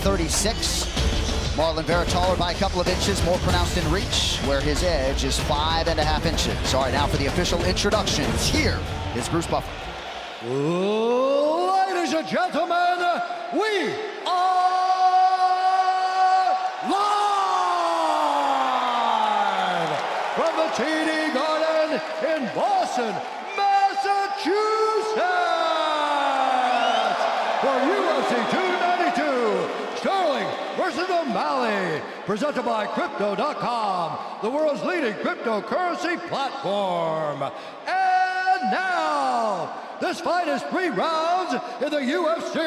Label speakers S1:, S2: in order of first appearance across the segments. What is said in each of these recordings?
S1: 136. Marlon Vera taller by a couple of inches, more pronounced in reach, where his edge is 5.5 inches. All right, now for the official introductions. Here is Bruce Buffer.
S2: Ladies and gentlemen, we are live from the TD Garden in Boston, Massachusetts, for UFC 292, Sterling versus O'Malley, presented by Crypto.com, the world's leading cryptocurrency platform. And now, this fight is 3 rounds in the UFC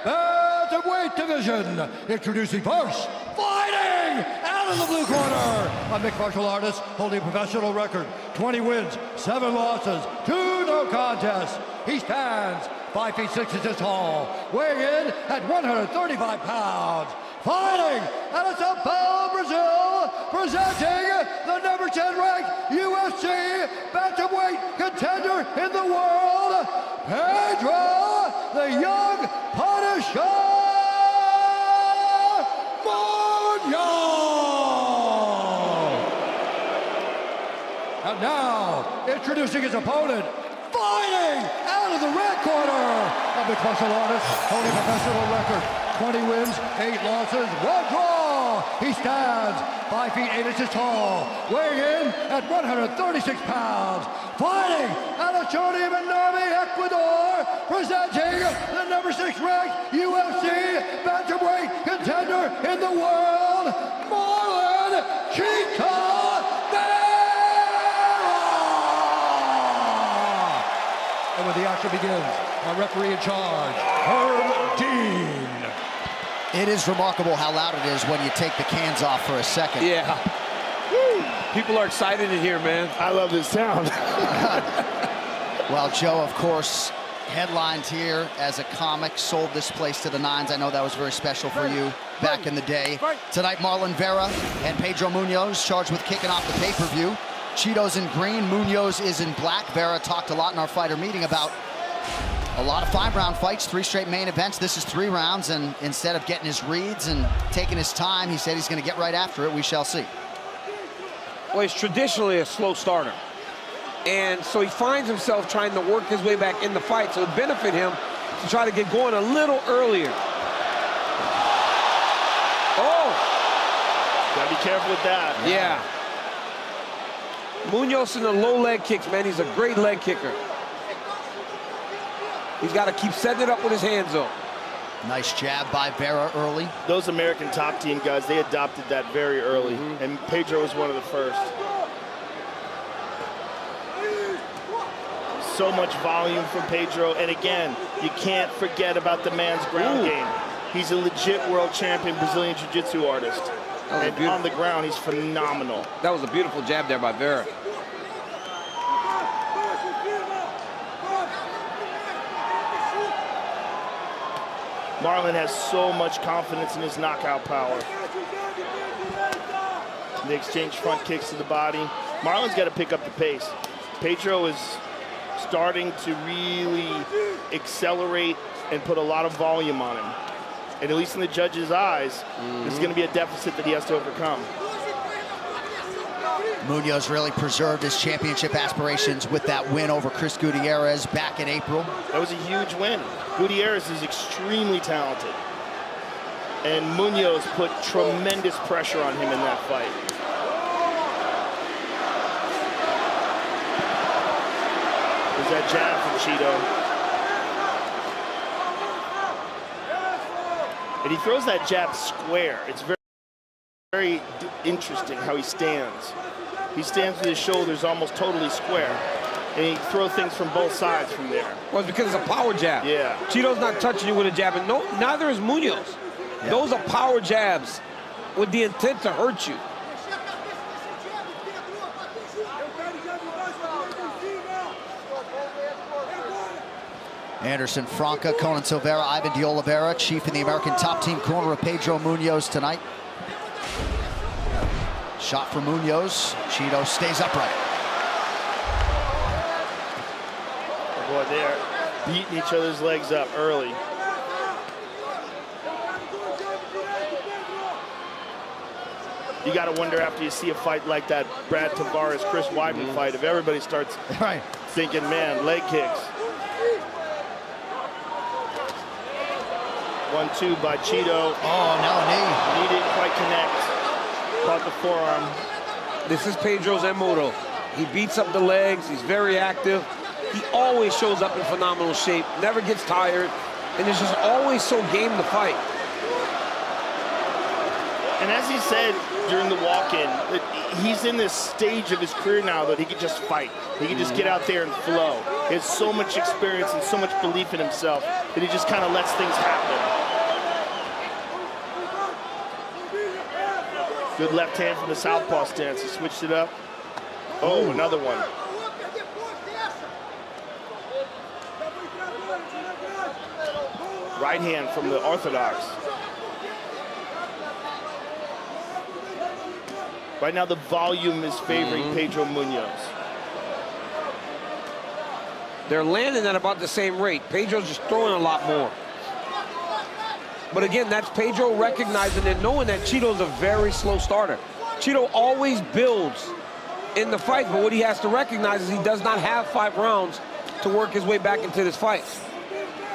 S2: bantamweight division. Introducing first, fighting out of the blue corner, a mixed martial artist holding a professional record, 20 wins, 7 losses, 2 no contests. He stands 5 feet 6 inches tall, weighing in at 135 pounds. Fighting out of Sao Paulo, Brazil, presenting the number 10 ranked UFC bantamweight contender in the world, Pedro the Young Punisher Mуньоz. And now, introducing his opponent, fighting out of the red corner, a mixed martial artist holding a professional record, 20 wins, 8 losses, 1 draw. He stands 5 feet 8 inches tall, weighing in at 136 pounds. Fighting out of Choni Manami, Ecuador, presenting the number 6 ranked UFC bantamweight contender in the world, Marlon Vera. And when the action begins, our referee in charge, Herb Dean.
S1: It is remarkable how loud it is when you take the cans off for a second.
S3: Yeah. Woo. People are excited in here, man.
S4: I love this sound.
S1: Well, Joe, of course, headlined here as a comic, sold this place to the nines. I know that was very special for you back in the day. Tonight, Marlon Vera and Pedro Mуньоz charged with kicking off the pay-per-view. Cheeto's in green, Mуньоz is in black. Vera talked a lot in our fighter meeting about a lot of 5-round fights, 3 straight main events. This is 3 rounds, and instead of getting his reads and taking his time, he said he's going to get right after it. We shall see.
S3: Well, he's traditionally a slow starter. And so he finds himself trying to work his way back in the fight, so it would benefit him to try to get going a little earlier. Oh!
S4: Gotta be careful with that.
S3: Yeah. Mуньоz in the low leg kicks, man. He's a great leg kicker. He's got to keep setting it up with his hands, though.
S1: Nice jab by Vera early.
S4: Those American top team guys, they adopted that very early, and Pedro was one of the first. So much volume from Pedro, and again, you can't forget about the man's ground game. He's a legit world champion Brazilian Jiu-Jitsu artist. And on the ground, he's phenomenal.
S3: That was a beautiful jab there by Vera.
S4: Marlon has so much confidence in his knockout power. They exchange front kicks to the body. Marlon's got to pick up the pace. Pedro is starting to really accelerate and put a lot of volume on him. And at least in the judge's eyes, this is going to be a deficit that he has to overcome.
S1: Mуньoz really preserved his championship aspirations with that win over Chris Gutierrez back in April.
S4: That was a huge win. Gutierrez is extremely talented. And Mуньoz put tremendous pressure on him in that fight. There's that jab from Cheeto. And he throws that jab square. It's very interesting how he stands. He stands with his shoulders almost totally square. And he throws things from both sides from there.
S3: Well, it's because it's a power jab.
S4: Yeah.
S3: Cheeto's not touching you with a jab, and no, neither is Mуньoz. Yeah. Those are power jabs with the intent to hurt you.
S1: Anderson Franca, Conan Silveira, Ivan de Oliveira, chief in the American top team corner of Pedro Mуньоz tonight. Shot for Mуньoz. Cheeto stays upright.
S4: Boy, they're beating each other's legs up early. you got to wonder after you see a fight like that Brad Tavares, Chris Weidman fight, if everybody starts thinking, man, leg kicks. 1-2 by Cheeto.
S1: Oh, no, knee.
S4: He didn't quite connect. Caught the forearm.
S3: This is Pedro's MO. He beats up the legs. He's very active. He always shows up in phenomenal shape, never gets tired, and is just always so game to fight.
S4: And as he said during the walk-in, he's in this stage of his career now that he could just fight. He could just get out there and flow. He has so much experience and so much belief in himself that he just kind of lets things happen. Good left hand from the southpaw stance. He switched it up. Oh, another one. Right hand from the orthodox. Right now the volume is favoring Pedro Mуньоz.
S3: They're landing at about the same rate. Pedro's just throwing a lot more. But again, that's Pedro recognizing and knowing that Cheeto's a very slow starter. Cheeto always builds in the fight, but what he has to recognize is he does not have 5 rounds to work his way back into this fight.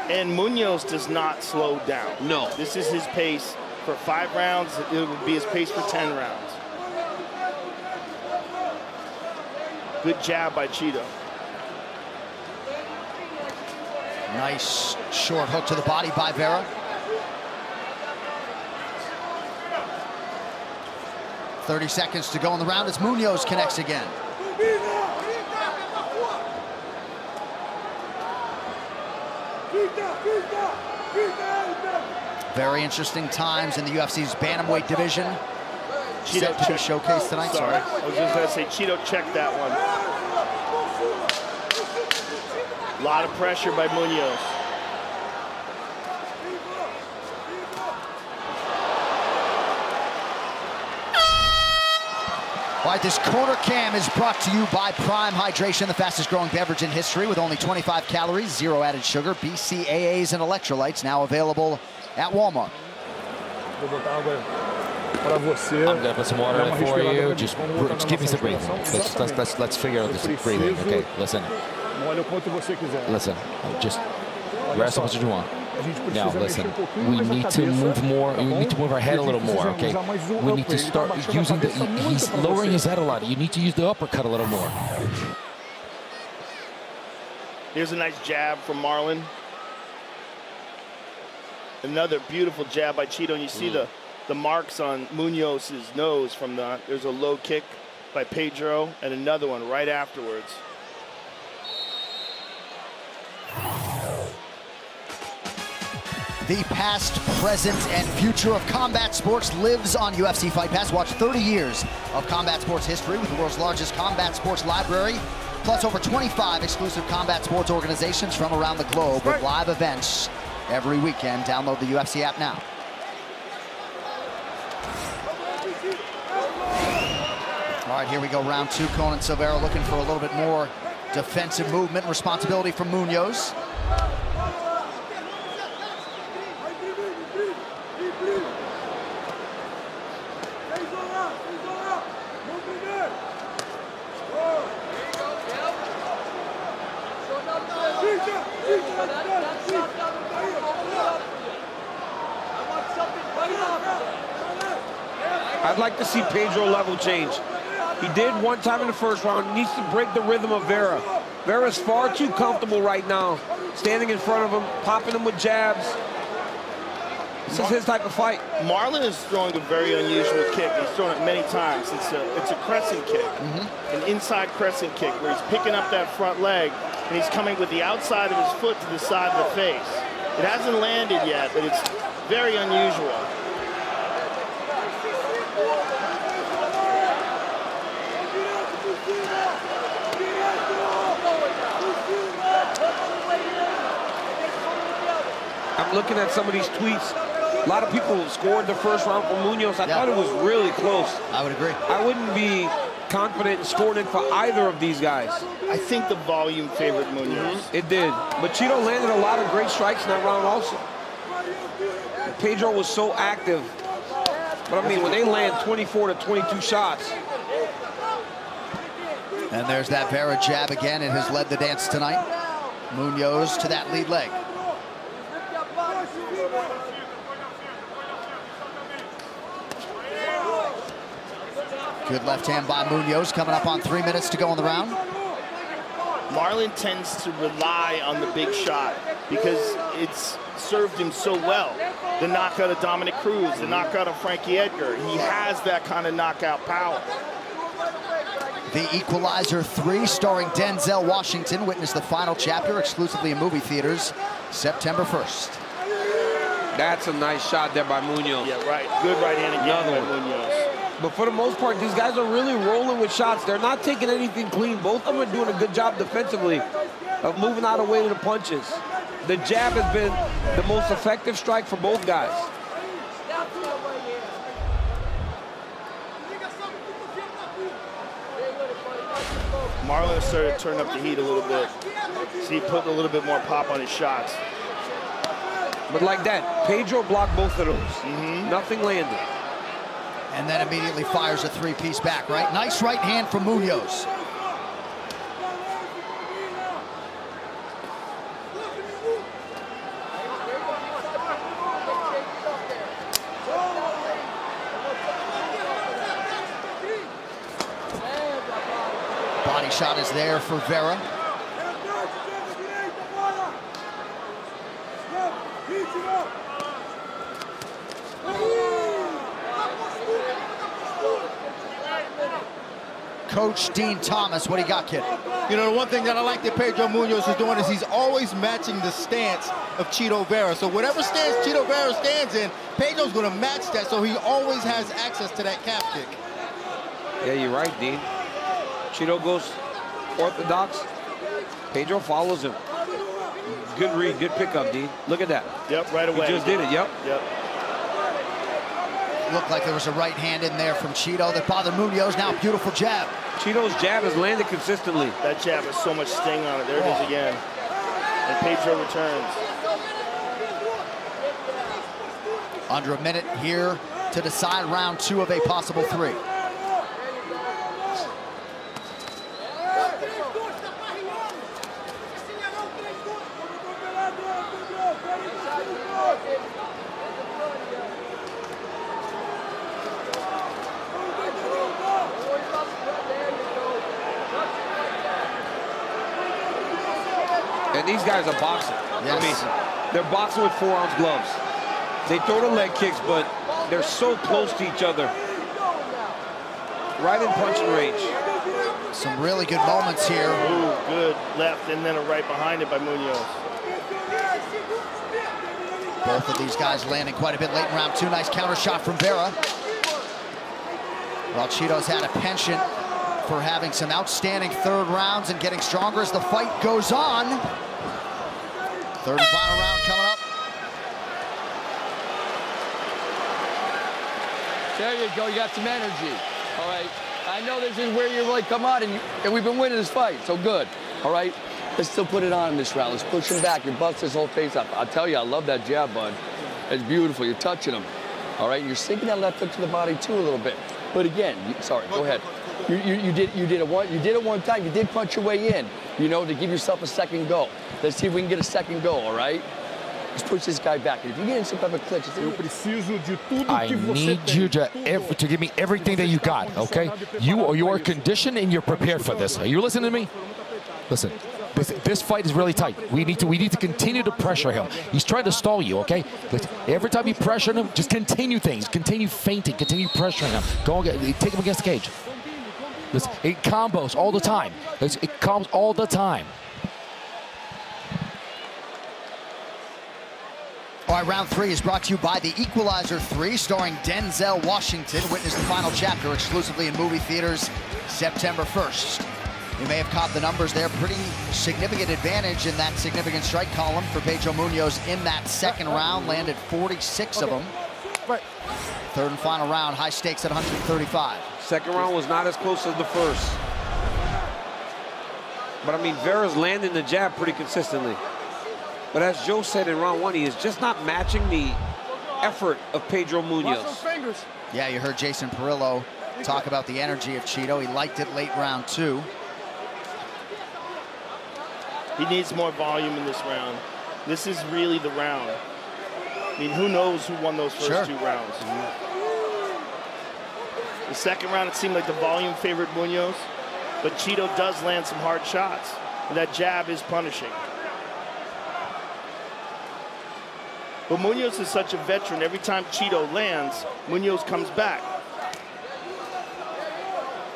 S4: And Mуньоz does not slow down.
S3: No.
S4: This is his pace for 5 rounds. It would be his pace for 10 rounds. Good jab by Cheeto.
S1: Nice short hook to the body by Vera. 30 seconds to go in the round as Mуньоz connects again. Very interesting times in the UFC's bantamweight division. Set to be showcased tonight. Sorry.
S4: I was just going to say, Cheeto checked that one. A lot of pressure by Mуньоz.
S1: All right, this corner cam is brought to you by Prime Hydration, the fastest growing beverage in history with only 25 calories, 0 added sugar, BCAAs, and electrolytes, now available at Walmart.
S5: I'm gonna put some water in for you. Just give me some breathing. Let's figure out this breathing. Okay, listen. Listen, just rest as much as you want. Now, listen, we need to move more. We need to move our head a little more, okay? We need to start using the... He's lowering his head a lot. You need to use the uppercut a little more.
S4: Here's a nice jab from Marlon. Another beautiful jab by Cheeto. And you see the marks on Mуньoz's nose from the... There's a low kick by Pedro and another one right afterwards.
S1: The past, present, and future of combat sports lives on UFC Fight Pass. Watch 30 years of combat sports history with the world's largest combat sports library, plus over 25 exclusive combat sports organizations from around the globe with live events every weekend. Download the UFC app now. All right, here we go, round 2. Conan Silveira looking for a little bit more defensive movement, responsibility from Mуньоz.
S3: I'd like to see Pedro level change. He did one time in the first round. He needs to break the rhythm of Vera. Vera's far too comfortable right now, standing in front of him, popping him with jabs. This is his type of fight.
S4: Marlon is throwing a very unusual kick. He's thrown it many times. It's a crescent kick, an inside crescent kick where he's picking up that front leg and he's coming with the outside of his foot to the side of the face. It hasn't landed yet, but it's very unusual.
S3: I'm looking at some of these tweets. A lot of people scored the first round for Mуньоz. I thought it was really close.
S1: I would agree.
S3: I wouldn't be confident in scoring it for either of these guys.
S4: I think the volume favored Mуньoz.
S3: It did. But Cheeto landed a lot of great strikes in that round also. Pedro was so active. But I mean, when they land 24 to 22 shots.
S1: And there's that Vera jab again. It has led the dance tonight. Mуньоz to that lead leg. Good left hand by Mуньoz, coming up on 3 minutes to go in the round.
S4: Marlon tends to rely on the big shot because it's served him so well. The knockout of Dominic Cruz, the knockout of Frankie Edgar. He has that kind of knockout power.
S1: The Equalizer 3, starring Denzel Washington. Witness the final chapter exclusively in movie theaters, September 1st.
S3: That's a nice shot there by Mуньоz.
S4: Yeah, right. Good right hand again by Mуньoz.
S3: But for the most part, these guys are really rolling with shots. They're not taking anything clean. Both of them are doing a good job defensively of moving out of the way to the punches. The jab has been the most effective strike for both guys.
S4: Marlon started to turn up the heat a little bit. See, putting a little bit more pop on his shots.
S3: But like that, Pedro blocked both of those. Nothing landed.
S1: And then immediately fires a three-piece back, right? Nice right hand from Mуньoz. Body shot is there for Vera. Coach Dean Thomas, what do you got, kid?
S6: You know, the one thing that I like that Pedro Mуньoz is doing is he's always matching the stance of Chito Vera. So whatever stance Chito Vera stands in, Pedro's going to match that, so he always has access to that calf kick.
S3: Yeah, you're right, Dean. Chito goes orthodox. Pedro follows him. Good read, good pickup, Dean. Look at that.
S4: Yep, right away.
S3: He just did it, yep.
S1: Looked like there was a right hand in there from Chito that bothered Mуньoz. Now beautiful jab.
S3: Chito's jab has landed consistently.
S4: That jab has so much sting on it. There it is again. And Pedro returns.
S1: Under a minute here to decide round 2 of a possible 3.
S3: And these guys are boxing.
S1: Yes.
S3: I mean, they're boxing with 4-ounce gloves. They throw the leg kicks, but they're so close to each other. Right in punching range.
S1: Some really good moments here.
S4: Ooh, good left, and then a right behind it by Mуньoz.
S1: Both of these guys landing quite a bit late in round 2. Nice counter shot from Vera. Well, Chito's had a penchant for having some outstanding third rounds and getting stronger as the fight goes on. Third and final round coming up.
S7: There you go, you got some energy. All right, I know this is where you really come out, and we've been winning this fight, so good. All right, let's still put it on in this round. Let's push him back. You bust his whole face up. I'll tell you, I love that jab, bud. It's beautiful. You're touching him. All right, you're sinking that left hook to the body too a little bit. But again, sorry, go ahead. You did it one time. You did punch your way in, you know, to give yourself a second go. Let's see if we can get a second go, all right? Let's push this guy back. And if you get in some type of clinch,
S5: I need you to give me everything that you got, okay? You are conditioned and you're prepared for this. Are you listening to me? Listen, this fight is really tight. We need to continue to pressure him. He's trying to stall you, okay? Listen, every time you pressure him, just continue things. Continue feinting. Continue pressuring him. Take him against the cage. Listen, it combos all the time. It combos all the time.
S1: All right, round 3 is brought to you by The Equalizer 3, starring Denzel Washington. Witness the final chapter exclusively in movie theaters September 1st. You may have caught the numbers there. Pretty significant advantage in that significant strike column for Pedro Mуньoz in that second round. Landed 46 of them. Third and final round, high stakes at 135.
S3: Second round was not as close as the first. But I mean, Vera's landing the jab pretty consistently. But as Joe said in round 1, he is just not matching the effort of Pedro Mуньоz.
S1: Yeah, you heard Jason Perillo talk about the energy of Chito. He liked it late round 2.
S4: He needs more volume in this round. This is really the round. I mean, who knows who won those first 2 rounds? The second round, it seemed like the volume favored Mуньоz, but Chito does land some hard shots. And that jab is punishing. But Mуньоz is such a veteran. Every time Chito lands, Mуньoz comes back.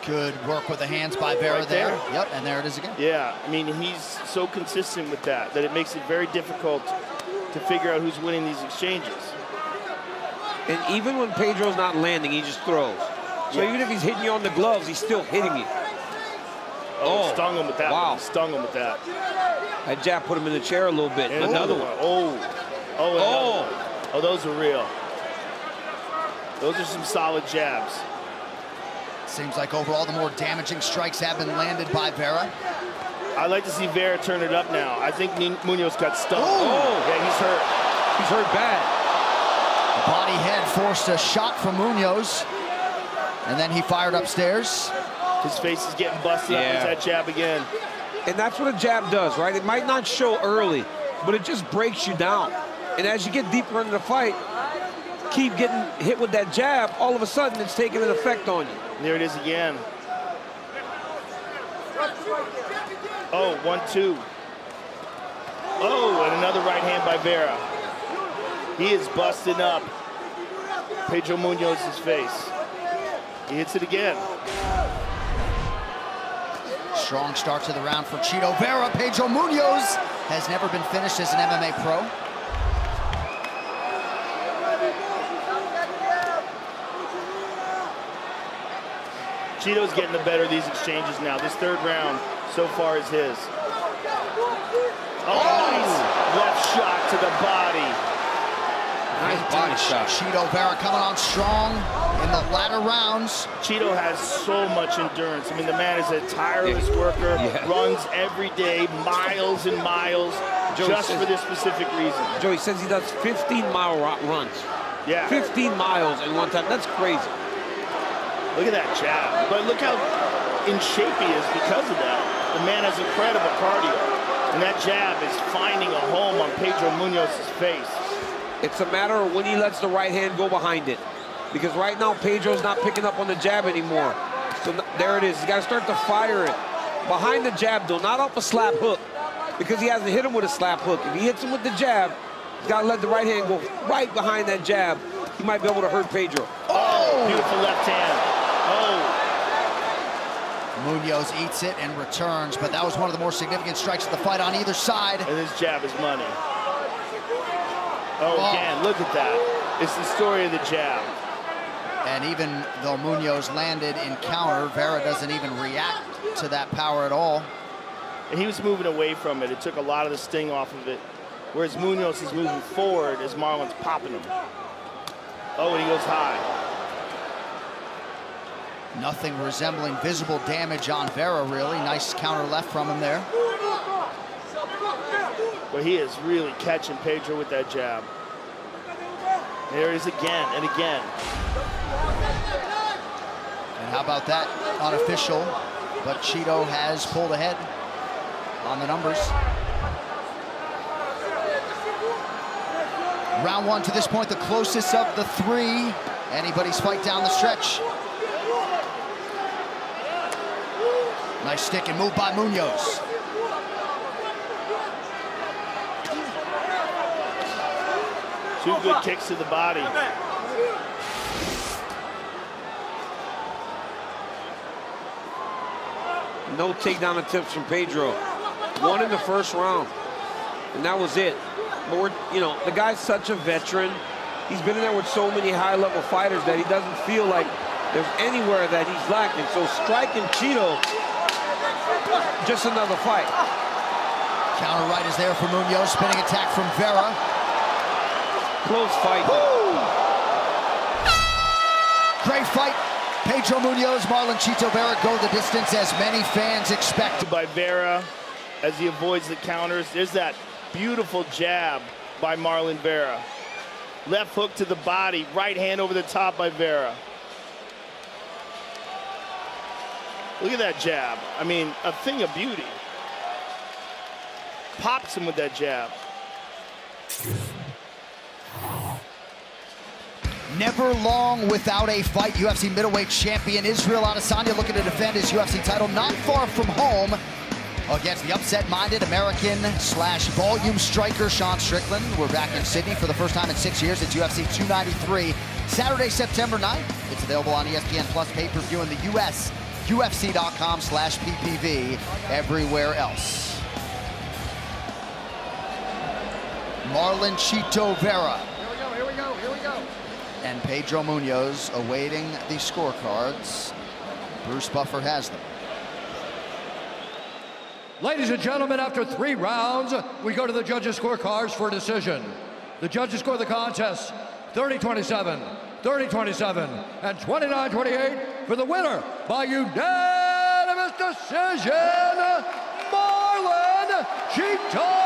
S1: Good work with the hands by Vera
S4: Right
S1: there.
S4: there.
S1: Yep, and there it is again.
S4: Yeah, I mean, he's so consistent with that it makes it very difficult to figure out who's winning these exchanges.
S3: And even when Pedro's not landing, he just throws. So even if he's hitting you on the gloves, he's still hitting you.
S4: Oh, stung him with that.
S3: Wow.
S4: One. Stung him with that.
S3: That jab put him in the chair a little bit.
S4: And
S3: Another one.
S4: Oh, those are real. Those are some solid jabs.
S1: Seems like overall the more damaging strikes have been landed by Vera.
S4: I'd like to see Vera turn it up now. I think Mуньoz got stung.
S3: Oh.
S4: Yeah, he's hurt.
S3: He's hurt bad.
S1: Body head forced a shot from Mуньoz. And then he fired upstairs.
S4: His face is getting busted up with that jab again.
S3: And that's what a jab does, right? It might not show early, but it just breaks you down. And as you get deeper into the fight, keep getting hit with that jab, all of a sudden it's taking an effect on you.
S4: There it is again. Oh, 1-2. Oh, and another right hand by Vera. He is busting up Pedro Munьoz's face. He hits it again.
S1: Strong start to the round for Chito Vera. Pedro Mуньoz has never been finished as an MMA pro.
S4: Chito's getting the better of these exchanges now. This third round so far is his. Oh, nice left shot to the body.
S3: Nice body shot.
S1: Chito Vera coming on strong in the latter rounds.
S4: Chito has so much endurance. I mean, the man is a tireless worker, runs every day, miles and miles, just for this specific reason.
S3: Joey says he does 15-mile runs.
S4: Yeah.
S3: 15 miles in one time. That's crazy.
S4: Look at that jab. But look how in shape he is because of that. The man has incredible cardio. And that jab is finding a home on Pedro Munьoz's face.
S3: It's a matter of when he lets the right hand go behind it. Because right now, Pedro's not picking up on the jab anymore. So there it is. He's got to start to fire it. Behind the jab, though, not off a slap hook. Because he hasn't hit him with a slap hook. If he hits him with the jab, he's got to let the right hand go right behind that jab. He might be able to hurt Pedro.
S4: Oh! Beautiful left hand. Oh!
S1: Mуньoz eats it and returns, but that was one of the more significant strikes of the fight on either side.
S4: And this jab is money. Oh, again, look at that. It's the story of the jab.
S1: And even though Mуньoz landed in counter, Vera doesn't even react to that power at all.
S4: And he was moving away from it. It took a lot of the sting off of it. Whereas Mуньoz is moving forward as Marlon's popping him. Oh, and he goes high.
S1: Nothing resembling visible damage on Vera, really. Nice counter left from him there.
S4: But he is really catching Pedro with that jab. There it is again and again.
S1: And how about that? Unofficial, but Chito has pulled ahead on the numbers. Round one to this point, the closest of the three. Anybody's fight down the stretch. Nice stick and move by Mуньoz.
S4: Two good kicks to the body.
S3: No takedown attempts from Pedro. One in the first round, and that was it. But we're, you know, the guy's such a veteran. He's been in there with so many high-level fighters that he doesn't feel like there's anywhere that he's lacking. So striking Chito, just another fight.
S1: Counter right is there for Mуньoz. Spinning attack from Vera.
S3: Close fight.
S1: Great fight. Pedro Mуньoz, Marlon Chito Vera go the distance as many fans expect.
S4: By Vera as he avoids the counters. There's that beautiful jab by Marlon Vera. Left hook to the body, right hand over the top by Vera. Look at that jab. I mean, a thing of beauty. Pops him with that jab.
S1: Never long without a fight. UFC middleweight champion Israel Adesanya looking to defend his UFC title not far from home against the upset-minded American/volume striker Sean Strickland. We're back in Sydney for the first time in 6 years. It's UFC 293, Saturday, September 9th. It's available on ESPN Plus pay-per-view in the US, UFC.com/PPV, everywhere else. Marlon Chito Vera.
S2: Here we go.
S1: And Pedro Munьoz awaiting the scorecards. Bruce Buffer has them.
S2: Ladies and gentlemen, after 3 rounds, we go to the judges' scorecards for a decision. The judges score the contest 30-27, 30-27, and 29-28 for the winner by unanimous decision, Marlon Chito